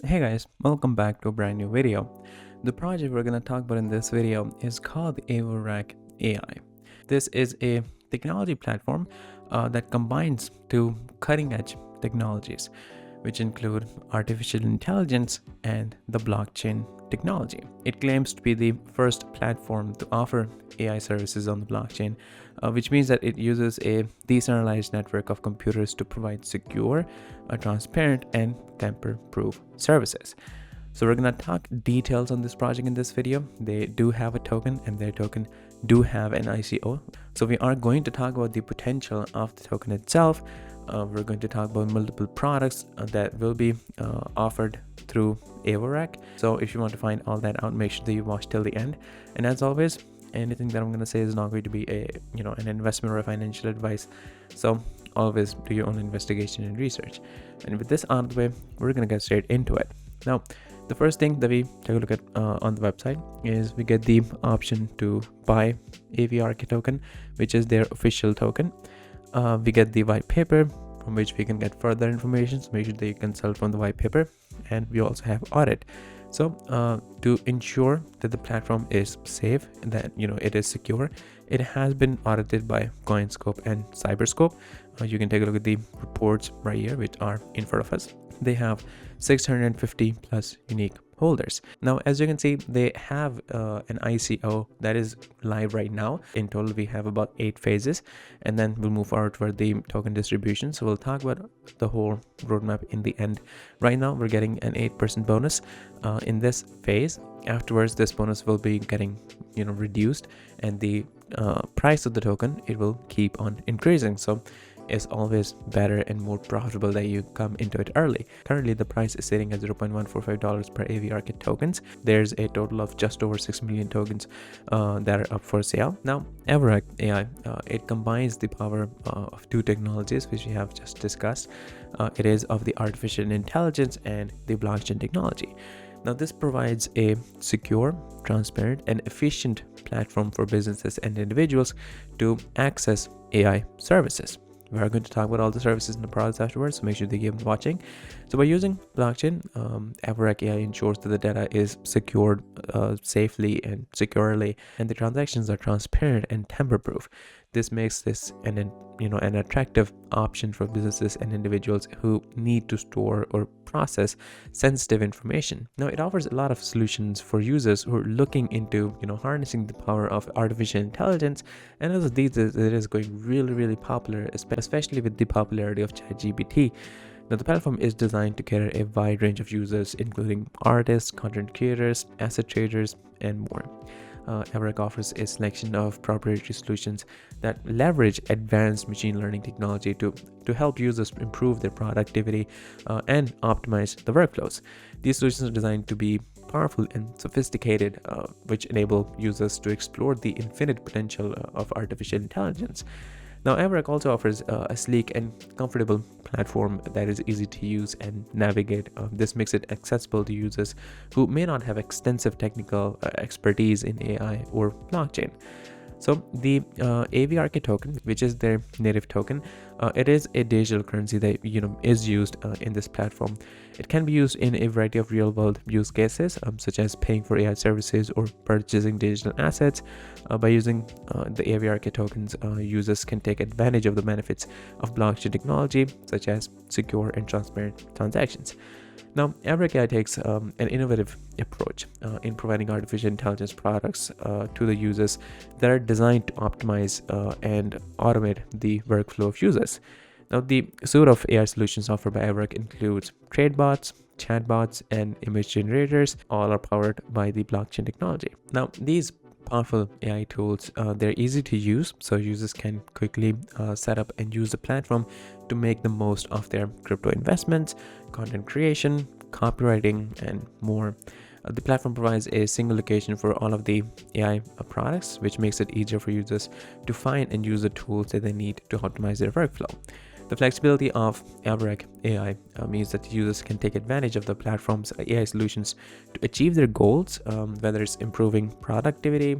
Hey guys, welcome back to a brand new video. The project we're going to talk about in this video is called Avorak AI. This is a technology platform that combines two cutting edge technologies, which include artificial intelligence and the blockchain technology. It claims to be the first platform to offer AI services on the blockchain, which means that it uses a decentralized network of computers to provide secure, transparent, and tamper-proof services. So we're gonna talk details on this project in this video. They do have a token and their token do have an ICO. So we are going to talk about the potential of the token itself. We're going to talk about multiple products that will be offered through Avorak. So if you want to find all that out, make sure that you watch till the end. And as always, anything that I'm going to say is not going to be an investment or a financial advice. So always do your own investigation and research. And with this out of the way, we're going to get straight into it. Now, the first thing that we take a look at on the website is we get the option to buy Avorak token, which is their official token. We get the white paper from which we can get further information, so make sure that you consult from the white paper. And we also have audit. So to ensure that the platform is safe and that it is secure, it has been audited by Coinscope and Cyberscope. You can take a look at the reports right here, which are in front of us. They have 650 plus unique holders. Now, as you can see, they have an ICO that is live right now. In total, we have about 8 phases, and then we'll move forward for the token distribution. So we'll talk about the whole roadmap in the end. Right now, we're getting an 8% bonus in this phase. Afterwards, this bonus will be getting reduced, and the price of the token, it will keep on increasing. So it's always better and more profitable that you come into it early. Currently, the price is sitting at $0.145 per Avorak tokens. There's a total of just over 6 million tokens that are up for sale. Now, Avorak AI, it combines the power of two technologies, which we have just discussed. It is of the artificial intelligence and the blockchain technology. Now, this provides a secure, transparent, and efficient platform for businesses and individuals to access AI services. We are going to talk about all the services and the products afterwards, so make sure to keep watching. So by using blockchain, Avorak AI ensures that the data is secured safely and securely, and the transactions are transparent and tamper-proof. This makes this an attractive option for businesses and individuals who need to store or process sensitive information. Now, it offers a lot of solutions for users who are looking into harnessing the power of artificial intelligence, and as these days it is going really popular, especially with the popularity of ChatGPT. Now, the platform is designed to cater a wide range of users, including artists, content creators, asset traders, and more. Avorak offers a selection of proprietary solutions that leverage advanced machine learning technology to help users improve their productivity and optimize the workflows. These solutions are designed to be powerful and sophisticated, which enable users to explore the infinite potential of artificial intelligence. Now, Avorak also offers a sleek and comfortable platform that is easy to use and navigate. This makes it accessible to users who may not have extensive technical expertise in AI or blockchain. So the Avorak token, which is their native token, it is a digital currency that is used in this platform. It can be used in a variety of real-world use cases, such as paying for AI services or purchasing digital assets. By using the Avorak tokens, users can take advantage of the benefits of blockchain technology, such as secure and transparent transactions. Now, Avorak AI takes an innovative approach in providing artificial intelligence products to the users that are designed to optimize and automate the workflow of users. Now, the suite of AI solutions offered by Avorak includes trade bots, chatbots, and image generators. All are powered by the blockchain technology. Now, these powerful AI tools, they're easy to use, so users can quickly set up and use the platform to make the most of their crypto investments, content creation, copywriting, and more. The platform provides a single location for all of the AI products, which makes it easier for users to find and use the tools that they need to optimize their workflow. The flexibility of Avorak AI means that users can take advantage of the platform's AI solutions to achieve their goals, whether it's improving productivity,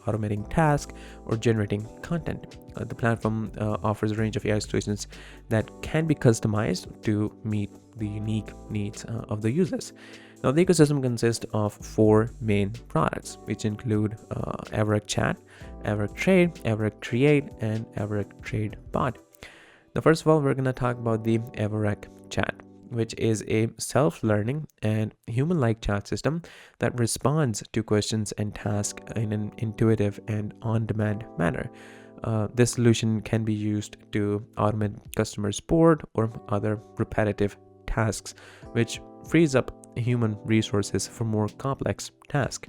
automating tasks, or generating content. The platform offers a range of AI solutions that can be customized to meet the unique needs of the users. Now, the ecosystem consists of 4 main products, which include Avorak Chat, Avorak Trade, Avorak Create, and Avorak Trade Bot. Now, first of all, we're going to talk about the Avorak Chat, which is a self-learning and human-like chat system that responds to questions and tasks in an intuitive and on-demand manner. This solution can be used to automate customer support or other repetitive tasks, which frees up human resources for more complex tasks.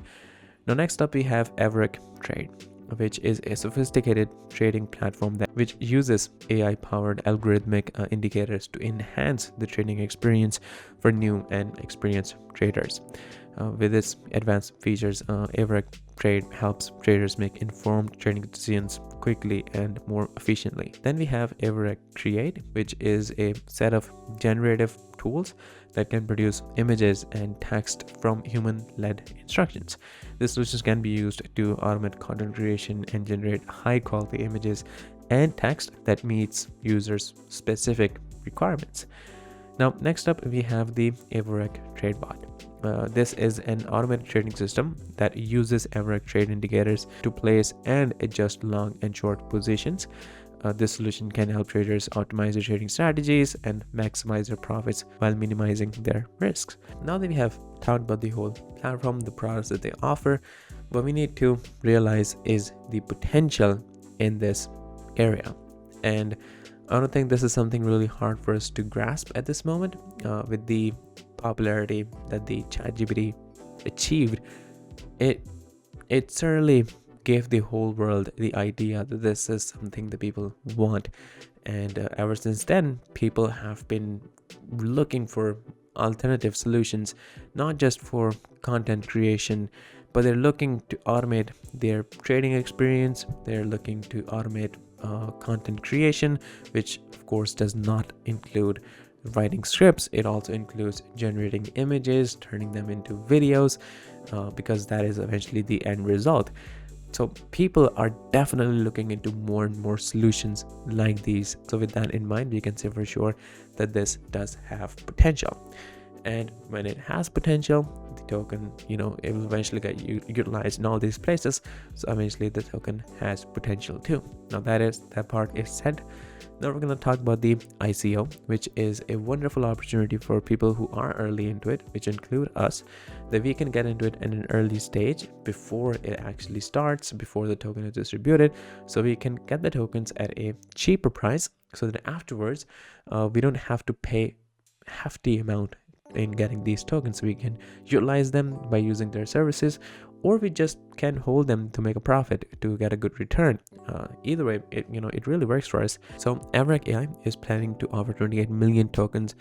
Now, next up, we have Avorak Trade, which is a sophisticated trading platform which uses AI-powered algorithmic indicators to enhance the trading experience for new and experienced traders. With its advanced features, Avorak Trade helps traders make informed trading decisions quickly and more efficiently. Then we have Avorak Create, which is a set of generative tools that can produce images and text from human-led instructions. These solutions can be used to automate content creation and generate high-quality images and text that meets users' specific requirements. Now, next up, we have the Avorak Trade Bot. This is an automated trading system that uses Avorak trade indicators to place and adjust long and short positions. This solution can help traders optimize their trading strategies and maximize their profits while minimizing their risks. Now that we have talked about the whole platform, the products that they offer, what we need to realize is the potential in this area. And I don't think this is something really hard for us to grasp at this moment. With the popularity that the ChatGPT achieved, it certainly gave the whole world the idea that this is something that people want. And ever since then, people have been looking for alternative solutions, not just for content creation, but they're looking to automate their trading experience. They're looking to automate content creation, which of course does not include writing scripts. It also includes generating images, turning them into videos, because that is eventually the end result. So people are definitely looking into more and more solutions like these. So with that in mind, we can say for sure that this does have potential. And when it has potential, the token, it will eventually get utilized in all these places. So eventually the token has potential too. Now that part is said. Now we're going to talk about the ICO, which is a wonderful opportunity for people who are early into it, which include us, that we can get into it in an early stage before it actually starts, before the token is distributed. So we can get the tokens at a cheaper price so that afterwards we don't have to pay hefty amount in getting these tokens. We can utilize them by using their services, or we just can hold them to make a profit to get a good return. Either way, it really works for us. So Avorak AI is planning to offer 28 million tokens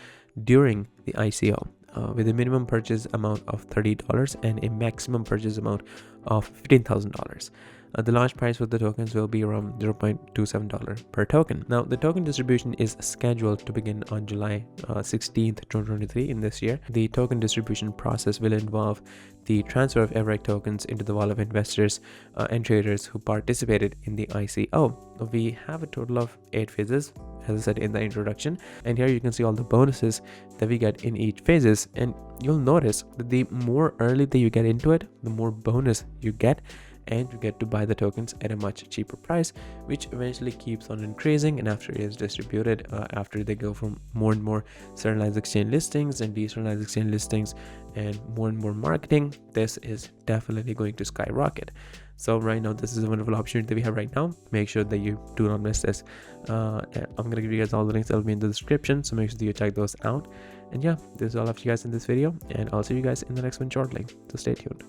during the ICO, with a minimum purchase amount of $30 and a maximum purchase amount of $15,000. The launch price for the tokens will be around $0.27 per token. Now, the token distribution is scheduled to begin on July 16th, 2023 in this year. The token distribution process will involve the transfer of Avorak tokens into the wallet of investors and traders who participated in the ICO. We have a total of 8 phases, as I said in the introduction, and here you can see all the bonuses that we get in each phases. And you'll notice that the more early that you get into it, the more bonus you get, and you get to buy the tokens at a much cheaper price, which eventually keeps on increasing. And after it is distributed, after they go from more and more centralized exchange listings and decentralized exchange listings and more marketing, this is definitely going to skyrocket. So right now, this is a wonderful opportunity that we have right now. Make sure that you do not miss this. I'm going to give you guys all the links that will be in the description, so make sure that you check those out. And yeah, this is all of you guys in this video, and I'll see you guys in the next one shortly. So stay tuned.